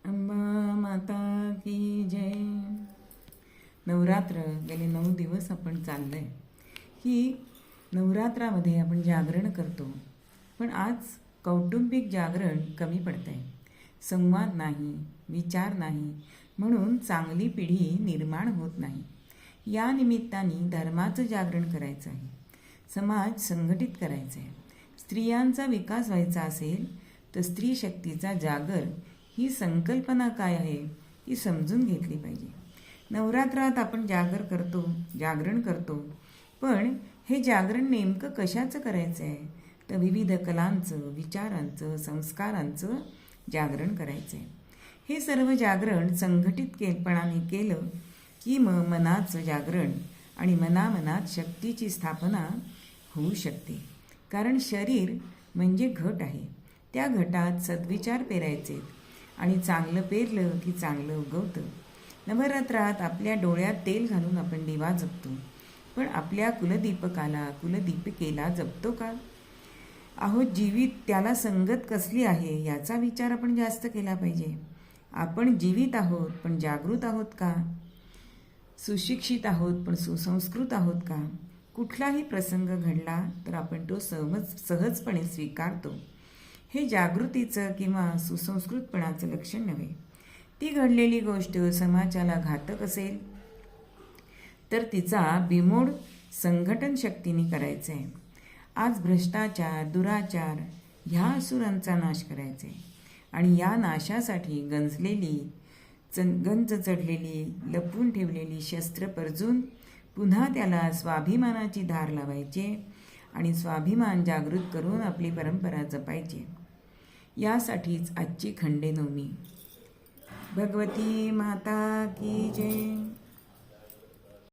अंबा माता की जय. नवरात्र गेले 9 दिवस आपण चाललंय की नवरात्रामध्ये आपण जागरण करतो, पण आज कौटुंबिक जागरण कमी पडतंय. संवाद नाही, विचार नाही, म्हणून चांगली पिढी निर्माण होत नाही. या निमित्ताने धर्माचं जागरण करायचं आहे, समाज संघटित करायचा आहे. स्त्रियांचा विकास व्हायचा असेल तर स्त्री शक्तीचा जागर ही संकल्पना काय आहे ही समजून घेतली पाहिजे. नवरात्रात आपण जागरण करतो, पण हे जागरण नेमकं कशाचं करायचं आहे? तर विविध कलांचं, विचारांचं, संस्कारांचं जागरण करायचं आहे. हे सर्व जागरण संघटितपणाने केलं की मनाचं जागरण आणि मनामनात शक्तीची स्थापना होऊ शकते. कारण शरीर म्हणजे घट आहे, त्या घटात सद्विचार पेरायचे आणि चांगलं पेरलं की चांगलं उगवतं. नवरात्रात आपल्या डोळ्यात तेल घालून आपण दिवा जपतो, पण आपल्या कुलदीपिकेला जपतो का? जीवित त्याला संगत कसली आहे याचा विचार आपण जास्त केला पाहिजे. आपण जीवित आहोत पण जागृत आहोत का? सुशिक्षित आहोत पण सुसंस्कृत आहोत का? कुठलाही प्रसंग घडला तर आपण तो सहजपणे स्वीकारतो. हे जागृतीचं किंवा सुसंस्कृतपणाचं लक्षण नव्हे. ती घडलेली गोष्ट समाजाला घातक असेल तर तिचा बिमोड संघटन शक्तीने करायचं आहे. आज भ्रष्टाचार, दुराचार ह्या असुरांचा नाश करायचा आहे आणि या नाशासाठी गंज चढलेली, लपवून ठेवलेली शस्त्र परजून पुन्हा त्याला स्वाभिमानाची धार लावायचे आणि स्वाभिमान जागृत करून आपली परंपरा जपायची. यासाठीच आजची खंडेनवमी. भगवती माता की जय.